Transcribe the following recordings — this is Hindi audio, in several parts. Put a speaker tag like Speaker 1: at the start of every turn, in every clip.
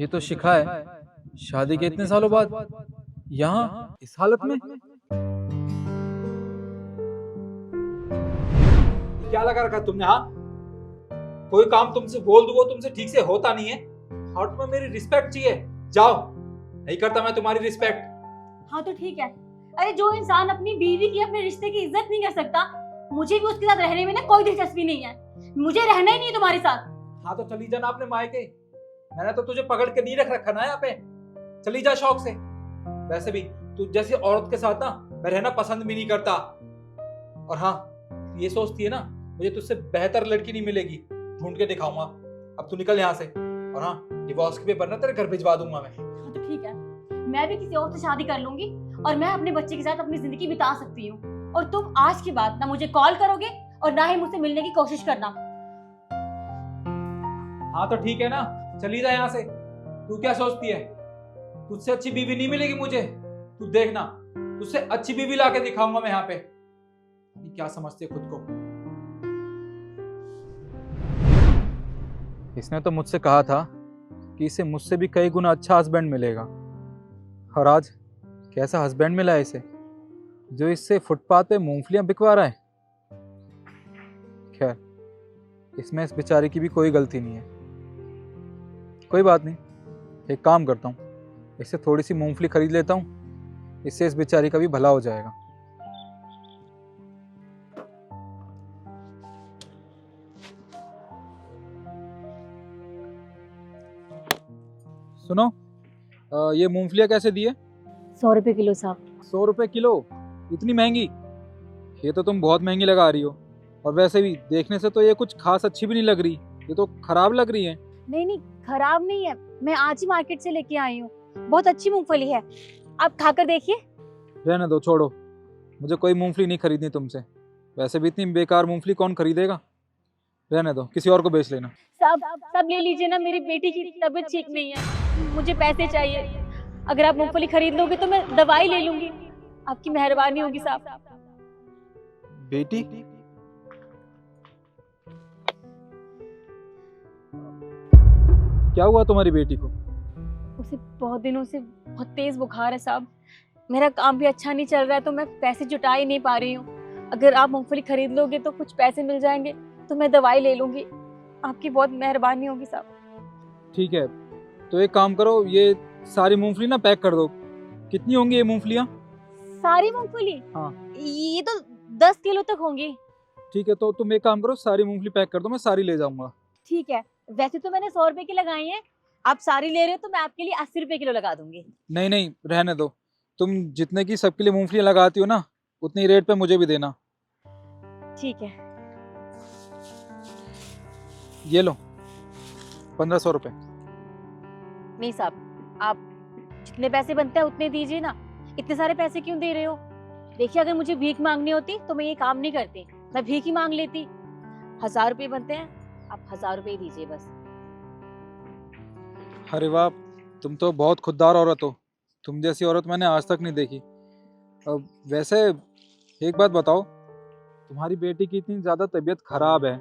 Speaker 1: ये तो शिखा है, शादी के इतने सालों बाद यहाँ इस हालत में।
Speaker 2: क्या लगा रखा तुमने? हाँ, कोई काम तुमसे बोल दूं वो तुमसे ठीक से होता नहीं है। और तुम्हें मेरी रिस्पेक्ट चाहिए, जाओ। नहीं करता मैं तुम्हारी रिस्पेक्ट।
Speaker 3: हाँ तो ठीक है। अरे जो इंसान अपनी बीवी की, अपने रिश्ते की इज्जत नहीं कर सकता, मुझे भी उसके साथ रहने में ना कोई दिलचस्पी नहीं है। मुझे रहना ही नहीं है तुम्हारे साथ।
Speaker 2: हाँ तो चली जाना अपने मायके। मैंने तो तुझे पकड़ के नहीं रख रखा ना यहाँ पे। चली जा शौक से। वैसे भी तू जैसी औरत के साथ ना मैं रहना पसंद भी नहीं करता। और हाँ, ये सोचती है ना मुझे तुझसे बेहतर लड़की नहीं मिलेगी, ढूंढ के दिखाऊंगा। अब तू निकल यहाँ से। और हाँ, डिवोर्स के पेपर ना तेरे घर भिजवा दूंगा मैं।
Speaker 3: हाँ तो ठीक है, मैं भी किसी और से शादी कर लूंगी और मैं अपने बच्चे के साथ अपनी जिंदगी बिता सकती हूँ। और तुम आज के बाद ना मुझे कॉल करोगे और ना ही मुझसे मिलने की कोशिश करना।
Speaker 2: हाँ तो ठीक है ना, चली जा यहाँ से। तू क्या सोचती है तुझसे अच्छी बीवी नहीं मिलेगी मुझे? तू देखना, तुझसे अच्छी बीवी लाके दिखाऊंगा मैं यहाँ पे। क्या समझती है खुद को?
Speaker 1: इसने तो मुझसे कहा था कि इसे मुझसे भी कई गुना अच्छा हस्बैंड मिलेगा, और आज कैसा हस्बैंड मिला है इसे, जो इससे फुटपाथ पे मूंगफलियां बिकवा रहा है। खैर, इसमें इस बेचारे की भी कोई गलती नहीं है। कोई बात नहीं, एक काम करता हूँ, इससे थोड़ी सी मूंगफली खरीद लेता हूँ, इससे इस बेचारी का भी भला हो जाएगा। सुनो, ये मूंगफलियाँ कैसे दिए?
Speaker 3: 100 रुपए किलो साहब।
Speaker 1: 100 रुपए किलो? इतनी महंगी? ये तो तुम बहुत महंगी लगा रही हो। और वैसे भी देखने से तो ये कुछ खास अच्छी भी नहीं लग रही, ये तो खराब लग रही है।
Speaker 3: नहीं नहीं, खराब नहीं है, मैं आज ही मार्केट से लेके आई हूँ। बहुत अच्छी मूंगफली है, आप खाकर देखिए।
Speaker 1: रहने दो, छोड़ो, मुझे कोई मूंगफली नहीं खरीदनी तुमसे। वैसे भी इतनी बेकार मूंगफली कौन खरीदेगा। रहने दो, किसी और को बेच लेना।
Speaker 3: सब ले लीजिए ना, मेरी बेटी की तबीयत ठीक नहीं है, मुझे पैसे चाहिए। अगर आप मूंगफली खरीद लोगे तो मैं दवाई ले लूंगी। आपकी मेहरबानी होगी साहब।
Speaker 1: बेटी? क्या हुआ तुम्हारी बेटी को?
Speaker 3: उसे बहुत दिनों से बहुत तेज बुखार है साहब। मेरा काम भी अच्छा नहीं चल रहा है तो मैं पैसे जुटा ही नहीं पा रही हूँ। अगर आप मूंगफली खरीद लोगे तो कुछ पैसे मिल जाएंगे तो मैं दवाई ले लूंगी। आपकी बहुत मेहरबानी होगी साहब।
Speaker 1: ठीक है, तो एक काम करो, ये सारी मूंगफली ना पैक कर दो। कितनी होंगी ये मूंगफलियाँ?
Speaker 3: सारी मूंगफली?
Speaker 1: हाँ।
Speaker 3: ये तो 10 किलो तक होंगी।
Speaker 1: ठीक है, तो तुम एक काम करो, सारी मूंगफली पैक कर दो, मैं सारी ले जाऊंगा।
Speaker 3: ठीक है, वैसे तो मैंने 100 रुपए की लगाई है, आप सारी ले रहे हो तो मैं आपके लिए 80 रुपए किलो लगा दूंगी।
Speaker 1: नहीं नहीं, रहने दो। तुम जितने की सबके लिए मूंगफली लगाती हो ना, उतनी रेट पे मुझे भी देना।
Speaker 3: ठीक है।
Speaker 1: ये लो 1500 रुपए।
Speaker 3: नहीं साहब, आप जितने पैसे बनते हैं उतने दीजिए ना, इतने सारे पैसे क्यों दे रहे हो? देखिए, अगर मुझे भीख मांगनी होती तो मैं ये काम नहीं करती, मैं भीख ही मांग लेती। 1000 रुपए बनते हैं, आप 1000 रुपए ही दीजिए बस।
Speaker 1: अरे वाह, तुम तो बहुत खुददार औरत हो। तुम जैसी औरत मैंने आज तक नहीं देखी। अब वैसे एक बात बताओ, तुम्हारी बेटी की इतनी ज़्यादा तबीयत खराब है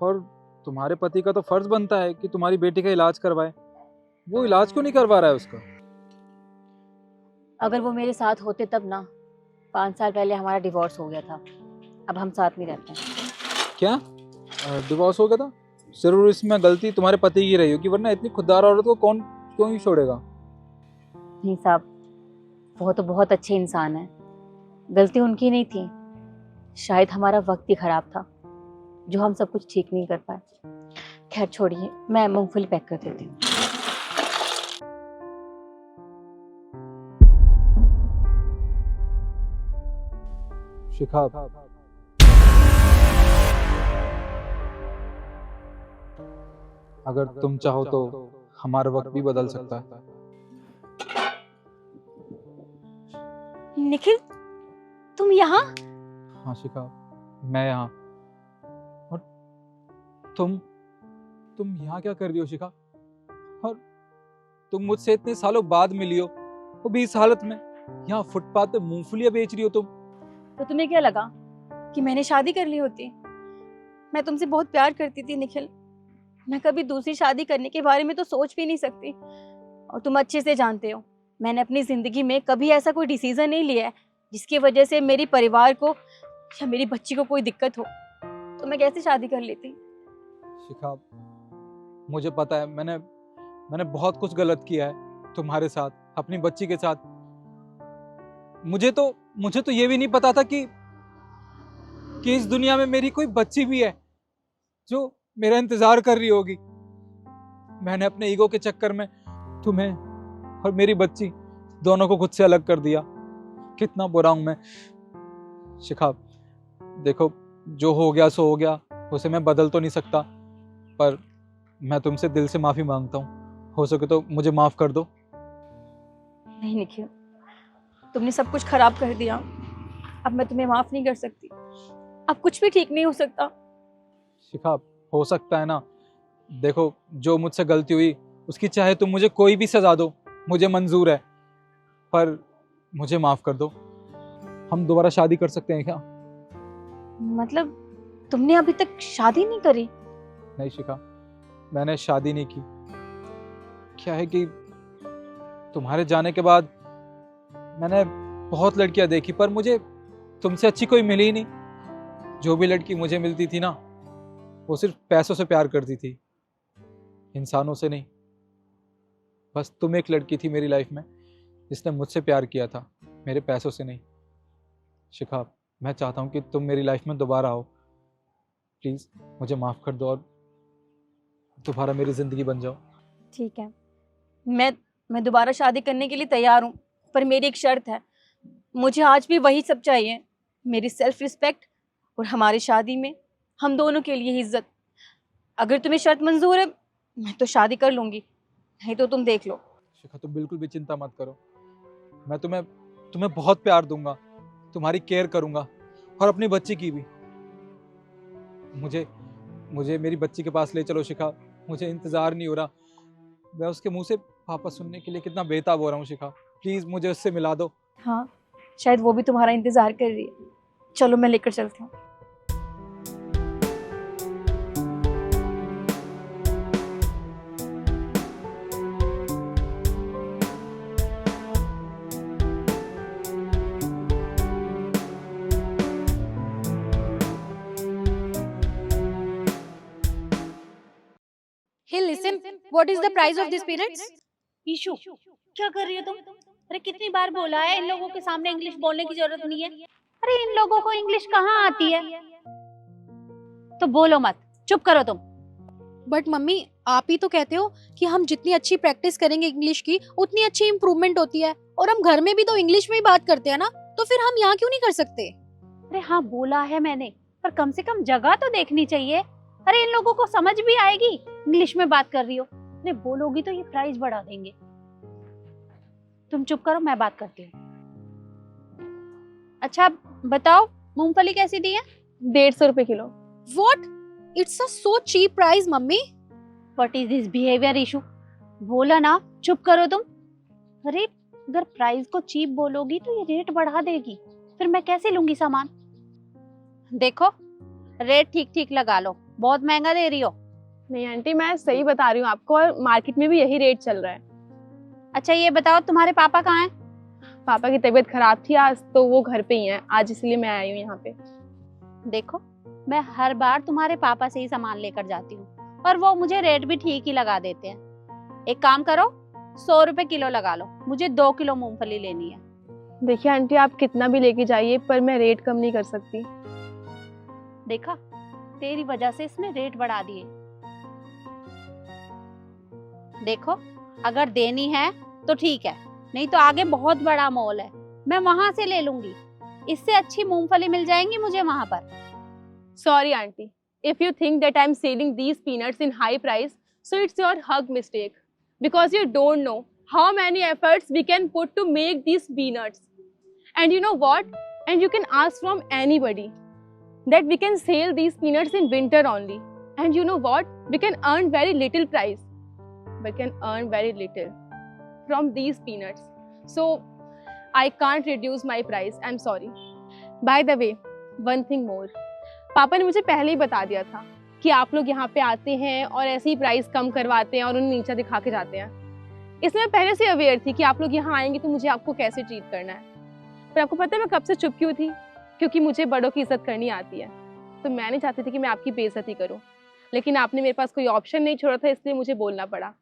Speaker 1: और तुम्हारे पति का तो फर्ज बनता है कि तुम्हारी बेटी का इलाज करवाए। वो इलाज क्यों नहीं करवा रहा है उसका?
Speaker 3: अगर वो मेरे साथ होते तब ना, 5 साल पहले हमारा डिवोर्स हो गया था। अब हम साथ नहीं रहते हैं।
Speaker 1: क्या डिवोर्स हो गया था? जरूर इसमें गलती तुम्हारे पति की रही होगी, वरना इतनी खुददार औरत को कौन क्यों ही छोड़ेगा।
Speaker 3: नहीं साहब, वो तो बहुत अच्छे इंसान है, गलती उनकी नहीं थी। शायद हमारा वक्त ही खराब था जो हम सब कुछ ठीक नहीं कर पाए। खैर छोड़िए, मैं मूंगफली पैक कर देती हूँ।
Speaker 1: शिखा, अगर तुम चाहो तो हमारा वक्त भी बदल सकता है।
Speaker 3: निखिल, तुम यहाँ?
Speaker 1: हाँ शिखा, मैं यहाँ। और तुम यहाँ क्या कर रही हो शिखा? और तुम मुझसे इतने सालों बाद मिली हो, वो भी इस हालत में, यहाँ फुटपाथ पे मूंगफलियां बेच रही हो तुम।
Speaker 3: तो तुम्हें क्या लगा कि मैंने शादी कर ली होती? मैं तुमसे बहुत प्यार करती थी निखिल, मैं कभी दूसरी शादी करने के बारे में तो सोच भी नहीं सकती। और तुम अच्छे से जानते हो, मैंने अपनी जिंदगी में कभी ऐसा कोई डिसीजन नहीं लिया है जिसकी वजह से मेरे परिवार को या मेरी बच्ची को कोई दिक्कत हो। तो मैं कैसे शादी कर लेती?
Speaker 1: शिखा, मुझे पता है मैंने बहुत कुछ गलत किया है तुम्हारे साथ, अपनी बच्ची के साथ। मुझे तो ये भी नहीं पता था कि इस दुनिया में मेरी कोई बच्ची भी है जो मेरा इंतजार कर रही होगी। मैंने अपने ईगो के चक्कर में तुम्हें और मेरी बच्ची दोनों को खुद से अलग कर दिया। कितना बुरा हूं मैं। शिखा, देखो, जो हो गया सो हो गया, उसे मैं बदल तो नहीं सकता, पर मैं तुमसे दिल से माफी मांगता हूँ। हो सके तो मुझे माफ कर दो।
Speaker 3: नहीं निखिल, तुमने सब कुछ खराब कर दिया। अब मैं तुम्हें माफ नहीं कर सकती। अब कुछ भी ठीक नहीं हो सकता।
Speaker 1: शिखा, हो सकता है ना। देखो, जो मुझसे गलती हुई उसकी चाहे तुम मुझे कोई भी सजा दो, मुझे मंजूर है, पर मुझे माफ कर दो। हम दोबारा शादी कर सकते हैं क्या?
Speaker 3: मतलब तुमने अभी तक शादी नहीं करी?
Speaker 1: नहीं शिखा, मैंने शादी नहीं की। क्या है कि तुम्हारे जाने के बाद मैंने बहुत लड़कियां देखी, पर मुझे तुमसे अच्छी कोई मिली ही नहीं। जो भी लड़की मुझे मिलती थी ना, वो सिर्फ पैसों से प्यार करती थी, इंसानों से नहीं। बस तुम एक लड़की थी मेरी लाइफ में जिसने मुझसे प्यार किया था, मेरे पैसों से नहीं। शिखा, मैं चाहता हूँ कि तुम मेरी लाइफ में दोबारा आओ। प्लीज़ मुझे माफ़ कर दो और दोबारा मेरी ज़िंदगी बन जाओ।
Speaker 3: ठीक है, मैं दोबारा शादी करने के लिए तैयार हूँ, पर मेरी एक शर्त है। मुझे आज भी वही सब चाहिए, मेरी सेल्फ रिस्पेक्ट और हमारी शादी में हम दोनों के लिए इज्जत। अगर तुम्हें शर्त मंजूर है, मैं तो शादी कर लूंगी, नहीं तो तुम देख लो।
Speaker 1: शिखा, तुम बिल्कुल भी चिंता मत करो। मैं तुम्हें बहुत प्यार दूंगा, तुम्हारी केयर करूंगा, और अपनी बच्ची की भी। मुझे मेरी बच्ची के पास ले चलो शिखा। मुझे इंतजार नहीं हो रहा। मैं उसके मुंह से पापा सुनने के लिए कितना बेताब हो रहा हूँ। शिखा, प्लीज मुझे उससे मिला दो।
Speaker 3: हाँ, शायद वो भी तुम्हारा इंतजार कर रही है। चलो मैं लेकर चलती हूँ।
Speaker 4: Hey, listen, what is the price of these peanuts?
Speaker 5: Ishu, क्या कर रही हो तुम? अरे कितनी बार बोला है इन लोगों के सामने इंग्लिश बोलने की जरूरत नहीं है। अरे इन लोगों को इंग्लिश कहाँ आती है? तो बोलो मत, चुप करो तुम।
Speaker 4: बट मम्मी, आप ही तो कहते हो कि हम जितनी अच्छी प्रैक्टिस करेंगे इंग्लिश की उतनी अच्छी इम्प्रूवमेंट होती है, और हम घर में भी तो इंग्लिश में ही बात करते हैं ना, तो फिर हम यहाँ क्यों नहीं कर सकते?
Speaker 5: अरे हाँ बोला है मैंने, पर कम से कम जगह तो देखनी चाहिए। अरे इन लोगों को समझ भी आएगी इंग्लिश में बात कर रही हो। अरे बोलोगी तो ये प्राइस बढ़ा देंगे। तुम चुप करो, मैं बात करती हूँ। अच्छा बताओ, मूंगफली कैसी दी है?
Speaker 3: 150 रुपए kilo.
Speaker 4: What? It's a so cheap price, mummy.
Speaker 5: What is this behaviour Ishu? बोला ना, चुप करो तुम। अरे अगर प्राइस को चीप बोलोगी तो ये रेट बढ़ा देगी, फिर मैं कैसे लूंगी सामान? देखो, रेट ठीक ठीक लगा लो, बहुत महंगा दे रही हो।
Speaker 6: नहीं आंटी, मैं सही बता रही हूँ आपको, और मार्केट में भी यही रेट चल रहा है।
Speaker 5: अच्छा ये बताओ, तुम्हारे पापा कहाँ हैं?
Speaker 6: पापा की तबीयत खराब थी आज, तो वो घर पे ही हैं आज, इसलिए मैं आई हूँ यहाँ पे।
Speaker 5: देखो, मैं हर बार तुम्हारे पापा से ही सामान लेकर जाती हूँ और वो मुझे रेट भी ठीक ही लगा देते हैं। एक काम करो, 100 रुपए किलो लगा लो, मुझे 2 किलो मूंगफली लेनी है।
Speaker 6: देखिए आंटी, आप कितना भी लेके जाइए, पर मैं रेट कम नहीं कर सकती।
Speaker 5: देखा, तेरी वजह से इसने रेट बढ़ा दिए। देखो, अगर देनी है तो ठीक है, नहीं तो आगे बहुत बड़ा मॉल है, मैं वहां से ले लूंगी। इससे अच्छी मूंगफली मिल जाएंगी मुझे वहां पर।
Speaker 6: Sorry aunty, if you think that I'm selling these peanuts in high price, so it's your hug mistake, because you don't know how many efforts we can put to make these peanuts. And you know what? And you can ask from anybody that we can sell these peanuts in winter only. And you know what? We can earn very little price. We can earn very little from these peanuts. So I can't reduce my price. I'm sorry. By the way, one thing more. पापा ने मुझे पहले ही बता दिया था कि आप लोग यहाँ पे आते हैं और ऐसे ही प्राइस कम करवाते हैं और उन्हें नीचा दिखा के जाते हैं। इसमें मैं पहले से अवेयर थी कि आप लोग यहाँ आएंगे तो मुझे आपको कैसे ट्रीट करना है। पर आपको पता है मैं कब से चुप क्यों थी? क्योंकि मुझे बड़ों की इज्जत करनी आती है। तो मैं नहीं चाहती थी कि मैं आपकी बेइज्जती करूँ, लेकिन आपने मेरे पास कोई ऑप्शन नहीं छोड़ा था, इसलिए मुझे बोलना पड़ा।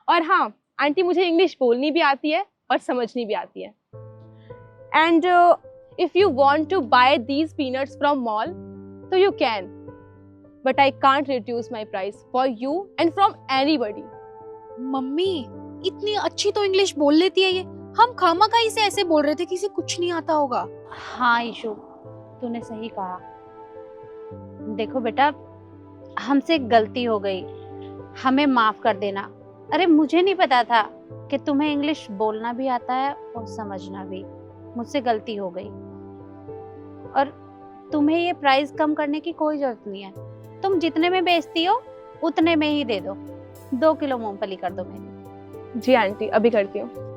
Speaker 6: और हाँ आंटी, मुझे इंग्लिश बोलनी भी आती है और समझनी भी आती है। And if you want to buy these peanuts from mall तो you can, but I can't reduce my price for you and from anybody.
Speaker 4: Mummy इतनी अच्छी तो इंग्लिश बोल लेती है ये, हम खामखा इसे ऐसे बोल रहे थे कि इसे कुछ नहीं आता होगा।
Speaker 5: हाँ ईशु, तूने सही कहा। देखो बेटा, हमसे गलती हो गई, हमें माफ कर देना। अरे मुझे नहीं पता था कि तुम्हें इंग्लिश बोलना भी आता है और समझना भी। मुझसे गलती हो गई। और तुम्हें ये प्राइस कम करने की कोई जरूरत नहीं है। तुम जितने में बेचती हो उतने में ही दे दो। 2 किलो मूंगफली कर दो मेरी।
Speaker 6: जी आंटी, अभी करती हूँ।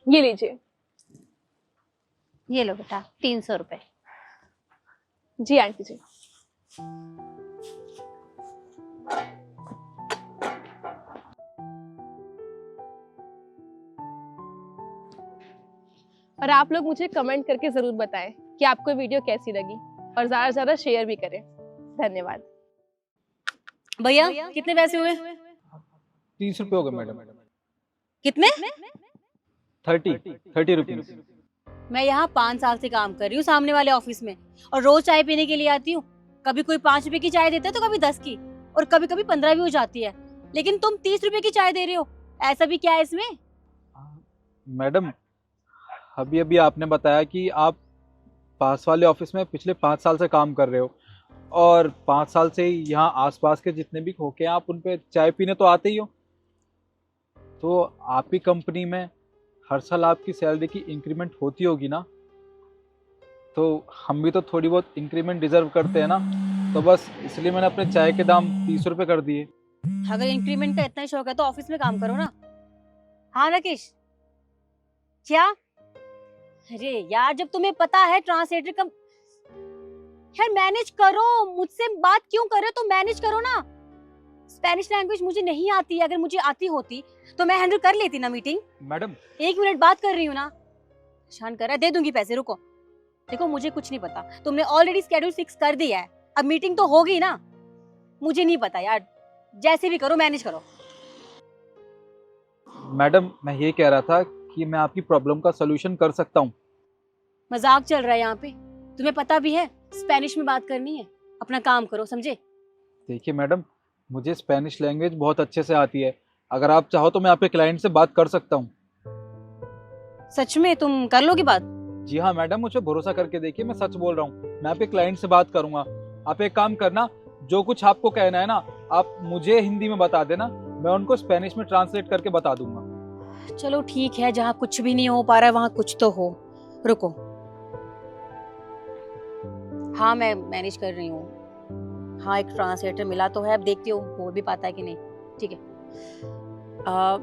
Speaker 6: ये लीजिए।
Speaker 5: ये लो बेटा, 300 रुपए।
Speaker 6: जी आंटी जी। और आप लोग मुझे कमेंट करके जरूर बताएं कि आपको वीडियो कैसी लगी, और ज्यादा से ज्यादा शेयर भी करें। धन्यवाद।
Speaker 3: भैया कितने पैसे हुए?
Speaker 1: 30 रुपये हो गए मैडम।
Speaker 3: कितने?
Speaker 1: 30 रुपीज।
Speaker 3: मैं यहाँ 5 साल से काम कर रही हूँ सामने वाले ऑफिस में, और रोज चाय पीने के लिए आती हूँ। कभी कोई 5 रुपए की चाय देता है तो कभी 10 की, और कभी कभी 15 भी हो जाती है। लेकिन तुम 30 रुपए की चाय दे रहे हो, ऐसा भी क्या है इसमें?
Speaker 1: मैडम, अभी अभी आपने बताया कि आप पास वाले ऑफिस में पिछले 5 साल से काम कर रहे हो, और 5 साल से यहाँ आसपास के जितने भी खोखे हैं आप उन पे चाय पीने तो आते ही हो। तो आप ही कंपनी में हर साल आपकी सैलरी की इंक्रीमेंट होती होगी ना, तो हम भी तो थोड़ी बहुत इंक्रीमेंट डिजर्व करते हैं ना। तो बस इसलिए मैंने अपने चाय के दाम 30 रुपए कर दिए।
Speaker 3: अगर इंक्रीमेंट का इतना शौक है तो ऑफिस में काम करो ना। हाँ राकेश, क्या? अरे यार, जब तुम्हें पता है ट्रांसलेटर का, यार मैनेज करो। मुझसे बात क्यों कर रहे हो? तो मैनेज करो ना। स्पेनिश लैंग्वेज मुझे नहीं आती है, अगर मुझे आती होती तो मैं हैंडल कर लेती ना मीटिंग।
Speaker 1: मैडम
Speaker 3: 1 मिनट बात कर रही हूँ ना। परेशान कर रहा है। दे दूंगी पैसे, रुको। देखो मुझे कुछ नहीं पता, तुमने ऑलरेडी स्केड्यूल फिक्स कर दिया है, अब मीटिंग तो होगी ना। मुझे नहीं पता यार, जैसे भी करो मैनेज करो।
Speaker 1: मैडम, मैं ये कह रहा था कि मैं आपकी प्रॉब्लम का सलूशन कर सकता हूँ।
Speaker 3: मजाक चल रहा है यहाँ पे, तुम्हें पता भी है स्पेनिश में बात करनी है। अपना काम करो, समझे?
Speaker 1: देखिए मैडम, मुझे स्पेनिश लैंग्वेज बहुत अच्छे से आती है। अगर आप चाहो तो मैं आपके क्लाइंट से बात कर सकता हूँ।
Speaker 3: सच में तुम कर लोगे बात?
Speaker 1: जी हाँ मैडम, मुझे भरोसा करके देखिए, मैं सच बोल रहा हूँ। मैं आपके क्लाइंट से बात करूंगा। आप एक काम करना, जो कुछ आपको कहना है ना, आप मुझे हिंदी में बता देना, मैं उनको स्पेनिश में ट्रांसलेट करके बता दूंगा।
Speaker 3: चलो ठीक है, जहाँ कुछ भी नहीं हो पा रहा है वहाँ कुछ तो हो। रुको, हाँ मैं मैनेज कर रही हूँ। हाँ एक ट्रांसलेटर मिला तो है, अब देखती हूँ बोल भी पाता है कि नहीं। ठीक है,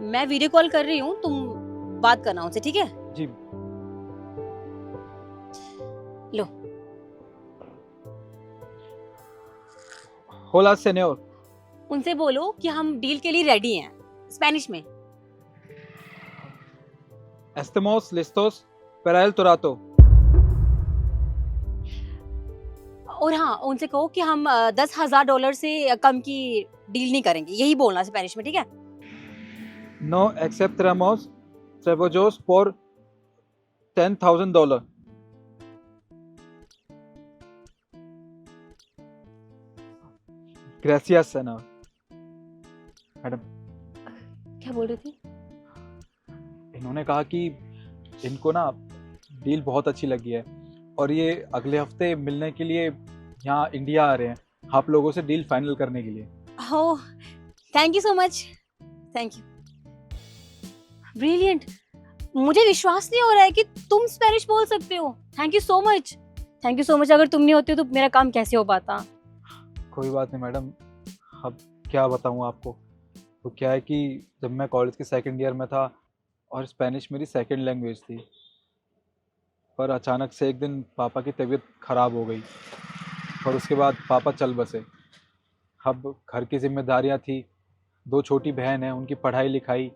Speaker 3: मैं वीडियो कॉल कर रही हूँ, तुम बात करना उनसे, ठीक है?
Speaker 1: जी।
Speaker 3: लो।
Speaker 1: होला सेन्योर।
Speaker 3: उनसे बोलो कि हम डील के लिए रेडी हैं, स्पेनिश में।
Speaker 1: Estamos listos para el trato।
Speaker 3: और हाँ उनसे कहो कि हम $10,000 से कम की डील नहीं करेंगे, यही बोलना स्पेनिश में, ठीक है?
Speaker 1: No aceptamos trabajos por $10,000। Gracias सेन्योर। Madam,
Speaker 3: क्या बोल रही थी?
Speaker 1: इन्होंने कहा कि इनको ना डील बहुत अच्छी लगी है, और ये अगले हफ्ते मिलने के लिए यहाँ इंडिया आ रहे हैं, आप लोगों से डील फाइनल करने के लिए।
Speaker 3: Oh, thank you so much. Thank you, brilliant. मुझे विश्वास नहीं हो रहा है कि तुम स्पेनिश बोल सकते हो। Thank you so much, thank you so much. अगर तुम नहीं होते तो मेरा काम कैसे हो पाता।
Speaker 1: कोई बात नहीं मैडम, अब क्या बताऊँ आपको। तो क्या है कि जब मैं कॉलेज के सेकंड ईयर में था और स्पेनिश मेरी सेकंड लैंग्वेज थी, पर अचानक से एक दिन पापा की तबीयत ख़राब हो गई और उसके बाद पापा चल बसे। अब घर की जिम्मेदारियां थी, 2 छोटी बहन हैं, उनकी पढ़ाई लिखाई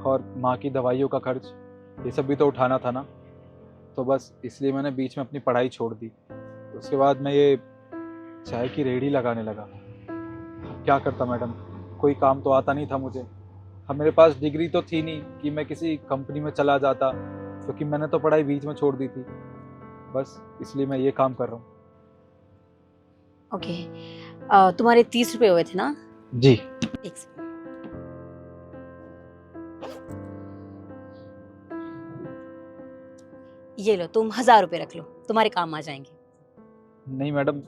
Speaker 1: और माँ की दवाइयों का खर्च, ये सब भी तो उठाना था ना। तो बस इसलिए मैंने बीच में अपनी पढ़ाई छोड़ दी। उसके बाद मैं ये चाय की रेहड़ी लगाने लगा। अब क्या करता मैडम, कोई काम तो आता नहीं था मुझे। अब मेरे पास डिग्री तो थी नहीं कि मैं किसी कंपनी में चला जाता, क्योंकि मैंने तो पढ़ाई बीच में छोड़ दी थी। बस इसलिए मैं ये काम कर रहा हूँ।
Speaker 3: ओके, तुम्हारे 30 रुपए हुए थे ना?
Speaker 1: जी।
Speaker 3: एक सेकंड। ये लो, तुम 1000 रुपए रख लो, तुम्हारे काम आ जाएंगे।
Speaker 1: नहीं मैडम,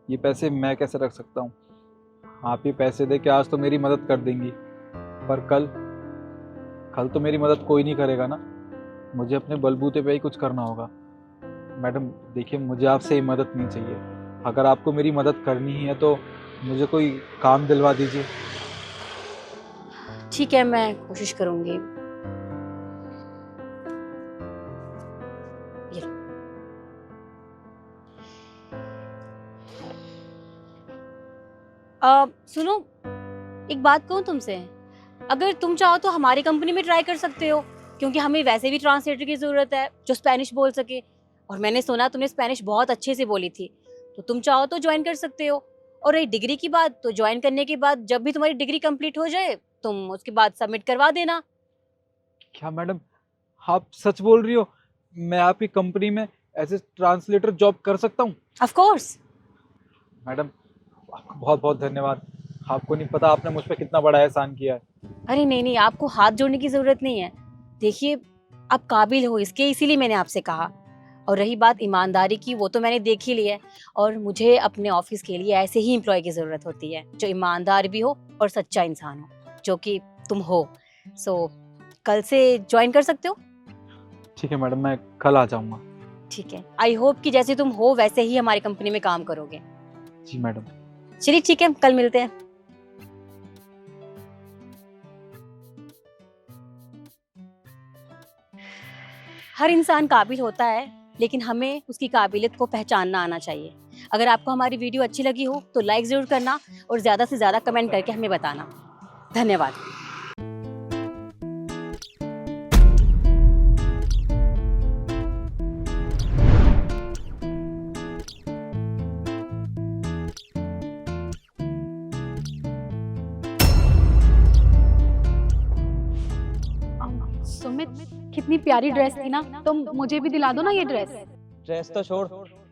Speaker 1: ये पैसे मैं कैसे रख सकता हूँ। आप ये पैसे दे के आज तो मेरी मदद कर देंगी, पर कल तो मेरी मदद कोई नहीं करेगा ना। मुझे अपने बलबूते पे ही कुछ करना होगा। मैडम देखिए, मुझे आपसे ये मदद नहीं चाहिए। अगर आपको मेरी मदद करनी ही है तो मुझे कोई काम दिलवा दीजिए।
Speaker 3: ठीक है, मैं कोशिश करूंगी। ये लो। सुनो, एक बात कहूँ तुमसे। अगर तुम चाहो तो हमारी कंपनी में ट्राई कर सकते हो, क्योंकि हमें वैसे भी ट्रांसलेटर की जरूरत है जो स्पेनिश बोल सके। और मैंने सुना तुमने स्पेनिश बहुत अच्छे से बोली थी, तो तुम चाहो तो ज्वाइन कर सकते हो। और रही डिग्री की बात, तो ज्वाइन करने के बाद जब भी तुम्हारी डिग्री कंप्लीट हो जाए, तुम उसके बाद सबमिट करवा देना।
Speaker 1: क्या मैडम, आप सच बोल रही हो? मैं आपकी कंपनी में एज ए ट्रांसलेटर जॉब कर सकता हूँ?
Speaker 3: Of course.
Speaker 1: मैडम आपका बहुत बहुत धन्यवाद। आपको नहीं पता आपने मुझ पर कितना बड़ा एहसान किया है।
Speaker 3: अरे नहीं नहीं, आपको हाथ जोड़ने की जरूरत नहीं है। देखिए, आप काबिल हो इसके, इसीलिए मैंने आपसे कहा। और रही बात ईमानदारी की, वो तो मैंने देख ही ली है। और मुझे अपने ऑफिस के लिए ऐसे ही एम्प्लॉय की जरूरत होती है जो ईमानदार भी हो और सच्चा इंसान हो, जो कि तुम हो। सो कल से ज्वाइन कर सकते हो।
Speaker 1: ठीक है मैडम, मैं कल आ जाऊँगा।
Speaker 3: ठीक है, आई होप कि जैसे तुम हो वैसे ही हमारी कंपनी में काम करोगे।
Speaker 1: जी मैडम।
Speaker 3: चलिए ठीक है, कल मिलते हैं। हर इंसान काबिल होता है, लेकिन हमें उसकी काबिलियत को पहचानना आना चाहिए। अगर आपको हमारी वीडियो अच्छी लगी हो तो लाइक ज़रूर करना और ज़्यादा से ज़्यादा कमेंट करके हमें बताना। धन्यवाद।
Speaker 4: सुमित, कितनी प्यारी ड्रेस थी ना, तो मुझे भी दिला दो ना ये ड्रेस।
Speaker 7: ड्रेस तो छोड़,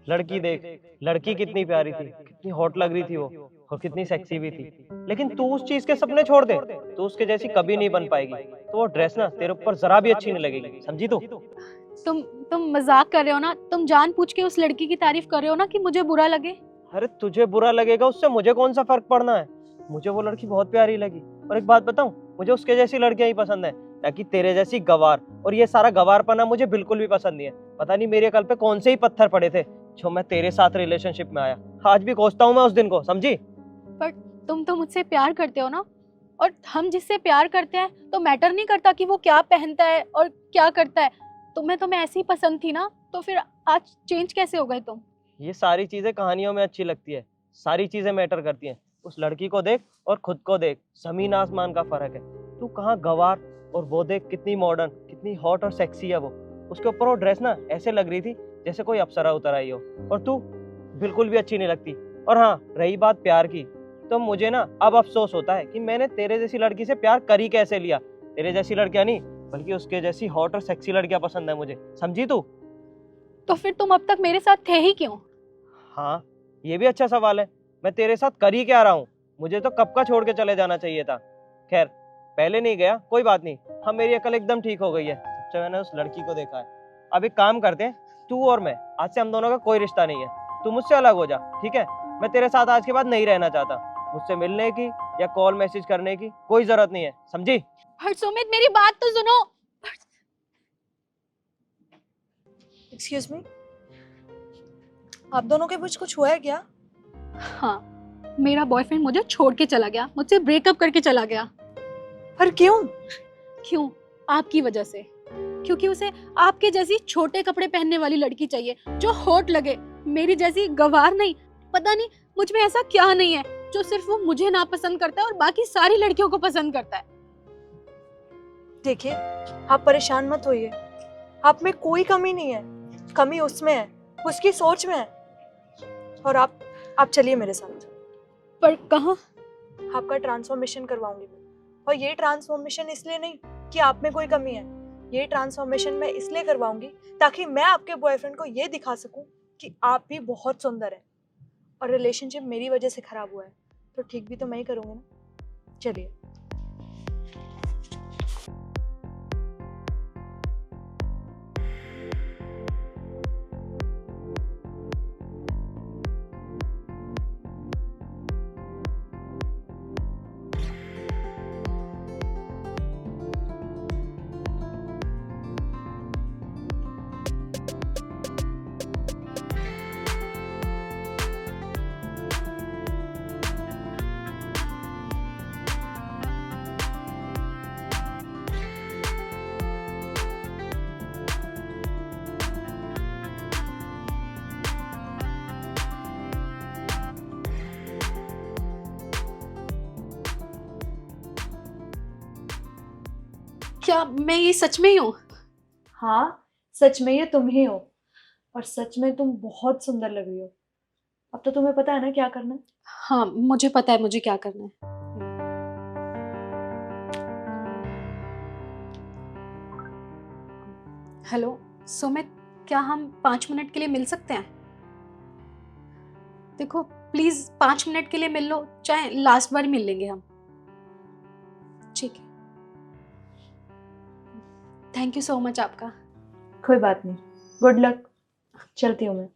Speaker 7: लड़की देख, लड़की कितनी प्यारी थी, कितनी हॉट लग रही थी वो, और कितनी सेक्सी भी थी। लेकिन तू उस चीज के सपने छोड़ दे, तू उसके जैसी कभी नहीं बन पाएगी। तो वो ड्रेस ना तेरे ऊपर जरा भी अच्छी नहीं लगेगी, समझी तू?
Speaker 4: तुम मजाक कर रहे हो ना? तुम जानबूझ के उस लड़की की तारीफ कर रहे हो ना कि मुझे बुरा लगे?
Speaker 7: अरे तुझे बुरा लगेगा उससे मुझे कौन सा फर्क पड़ना है। मुझे वो लड़की बहुत प्यारी लगी, और एक बात बताऊं, मुझे उसके जैसी लड़कियां ही पसंद है, ना कि तेरे जैसी गवार। और ये सारा गवारपना मुझे बिल्कुल भी पसंद नहीं है। पता नहीं मेरे कल पे कौन से ही पत्थर पड़े थे जो मैं तेरे साथ रिलेशनशिप में आया। आज भी कोसता हूँ मैं उस दिन को, समझी?
Speaker 4: पर तुम तो मुझसे प्यार करते हो ना, और हम जिससे प्यार करते हैं तो मैटर नहीं करता कि वो क्या पहनता है और क्या करता है। तुम्हें ऐसी पसंद थी ना, तो फिर आज चेंज कैसे हो गए तुम?
Speaker 7: ये सारी चीजें कहानियों में अच्छी लगती है, सारी चीजें मैटर करती हैं। उस लड़की को देख और खुद को देख, जमीन आसमान का फर्क है। तू कहाँ गवार, और वो देख कितनी मॉडर्न, कितनी हॉट और सेक्सी है वो। उसके ऊपर वो ड्रेस ना ऐसे लग रही थी जैसे कोई अप्सरा उतर आई हो, और तू बिल्कुल भी अच्छी नहीं लगती। और हाँ, रही बात प्यार की, तो मुझे ना अब अफसोस होता है कि मैंने तेरे जैसी लड़की से प्यार करी कैसे लिया। तेरे जैसी लड़कियां नहीं, बल्कि उसके जैसी हॉट और सेक्सी लड़कियां पसंद है मुझे, समझी तू?
Speaker 4: तो फिर तुम अब तक मेरे साथ थे ही क्यों?
Speaker 7: हाँ, ये भी अच्छा सवाल है। मैं तेरे साथ कर ही क्या रहा हूँ? मुझे तो कब का छोड़ के चले जाना चाहिए था। खैर, पहले नहीं गया, कोई बात नहीं। हाँ, मेरी अकल एकदम ठीक हो गई है जब से मैंने उस लड़की को देखा है। अब एक काम करते हैं, तू और मैं, आज से हम दोनों का कोई रिश्ता नहीं है। तू मुझसे अलग हो जा, ठीक है? मैं तेरे साथ आज के बाद नहीं रहना चाहता। मुझसे मिलने की या कॉल मैसेज करने की कोई जरूरत नहीं है, समझी?
Speaker 4: हर सुमित, मेरी बात तो सुनो।
Speaker 8: एक्सक्यूज मी, आप दोनों के बीच कुछ हुआ है क्या?
Speaker 4: हाँ, मेरा बॉयफ्रेंड मुझे छोड़ के चला गया, मुझसे ब्रेकअप करके चला गया।
Speaker 8: पर क्यों?
Speaker 4: क्यों? आपकी वजह से। क्योंकि उसे आपके जैसी छोटे कपड़े पहनने वाली लड़की चाहिए जो हॉट लगे, मेरी जैसी गवार नहीं। पता नहीं मुझ में ऐसा क्या नहीं है जो सिर्फ वो मुझे ना पसंद करता है और बाकी सारी लड़कियों को पसंद करता है।
Speaker 8: देखिए, आप परेशान मत होइए, आप में कोई कमी नहीं है, कमी उसमें है, उसकी सोच में है। और आप चलिए मेरे साथ।
Speaker 4: पर कहाँ?
Speaker 8: आपका ट्रांसफॉर्मेशन करवाऊंगी मैं। और ये ट्रांसफॉर्मेशन इसलिए नहीं कि आप में कोई कमी है, ये ट्रांसफॉर्मेशन मैं इसलिए करवाऊंगी ताकि मैं आपके बॉयफ्रेंड को ये दिखा सकूं कि आप भी बहुत सुंदर हैं। और रिलेशनशिप मेरी वजह से खराब हुआ है तो ठीक भी तो मैं ही करूंगी ना। चलिए।
Speaker 4: क्या मैं ये सच में ही हूँ?
Speaker 8: हाँ, सच में ये तुम ही हो और सच में तुम बहुत सुंदर लग रही हो। अब तो तुम्हें पता है ना क्या करना है।
Speaker 4: हाँ, मुझे पता है मुझे क्या करना है। हेलो सुमित, क्या हम 5 मिनट के लिए मिल सकते हैं? देखो प्लीज 5 मिनट के लिए मिल लो, चाहे लास्ट बार मिल लेंगे हम। ठीक है, थैंक यू सो मच आपका।
Speaker 8: कोई बात नहीं, गुड लक। चलती हूँ मैं।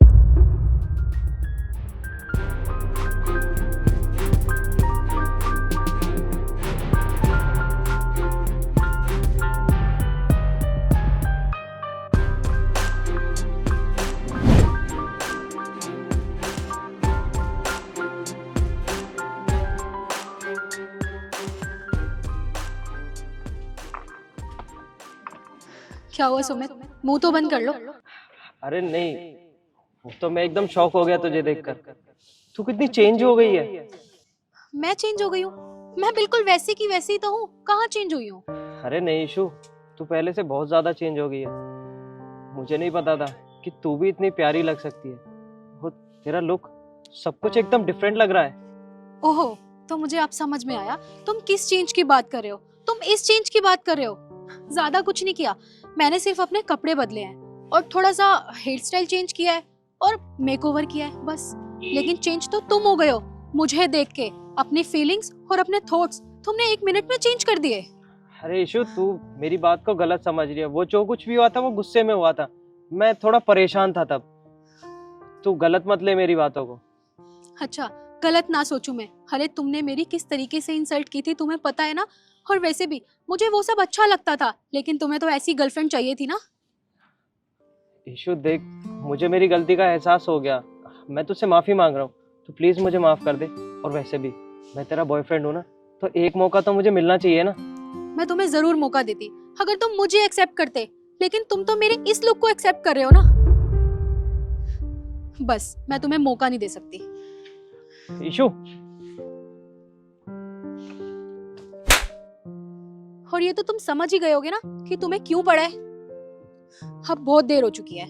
Speaker 4: क्या हुआ सुमित, मुंह तो बंद कर लो।
Speaker 7: अरे नहीं, तो मैं एकदम शॉक हो गया तुझे देखकर। तू कितनी चेंज हो गई है।
Speaker 4: मैं चेंज हो गई हूँ? मैं बिल्कुल वैसी की वैसी तो हूँ, कहाँ चेंज हुई हूँ?
Speaker 7: अरे नहीं ईशु, तू पहले से बहुत ज्यादा चेंज हो गई है। मुझे नहीं पता था कि तू भी इतनी प्यारी लग सकती है। वो तेरा लुक, सब कुछ एकदम डिफरेंट लग रहा है।
Speaker 4: ओहो, तो मुझे अब समझ में आया तुम किस चेंज की बात कर रहे हो। तुम इस चेंज की बात कर रहे हो। ज्यादा कुछ नहीं किया, मैंने सिर्फ अपने कपड़े बदले हैं और थोड़ा सा हेयर स्टाइल चेंज किया है और मेकओवर किया है बस। लेकिन चेंज तो तुम हो गए हो। मुझे देख के अपनी फीलिंग्स और अपने थॉट्स तुमने 1 मिनट में चेंज कर दिए।
Speaker 7: अरे ईशु, तू मेरी बात को गलत समझ रही है। वो जो कुछ भी हुआ था वो गुस्से में हुआ था, मैं थोड़ा परेशान था तब। तू गलत मत ले मेरी बातों को।
Speaker 4: अच्छा, गलत ना सोचूं मैं। अरे तुमने मेरी किस तरीके से इंसल्ट की थी तुम्हें पता है ना। और वैसे भी मुझे वो सब अच्छा लगता था, लेकिन तुम्हें तो ऐसी गर्लफ्रेंड चाहिए थी ना।
Speaker 7: ईशु देख, मुझे मेरी गलती का एहसास हो गया। मैं तुझसे माफी मांग रहा हूँ, तो प्लीज मुझे माफ कर दे। और वैसे भी मैं तेरा बॉयफ्रेंड हूँ ना, तो एक मौका तो मुझे मिलना चाहिए ना।
Speaker 4: मैं तुम्हें जरूर मौका देती अगर तुम मुझे एक्सेप्ट करते, लेकिन तुम तो मेरे इस लुक को एक्सेप्ट कर रहे हो ना। बस मैं तुम्हें मौका नहीं दे सकती।
Speaker 7: ईशु,
Speaker 4: और ये तो तुम समझ ही गए होगे ना कि तुम्हें क्यों पड़ा है। अब बहुत देर हो चुकी है।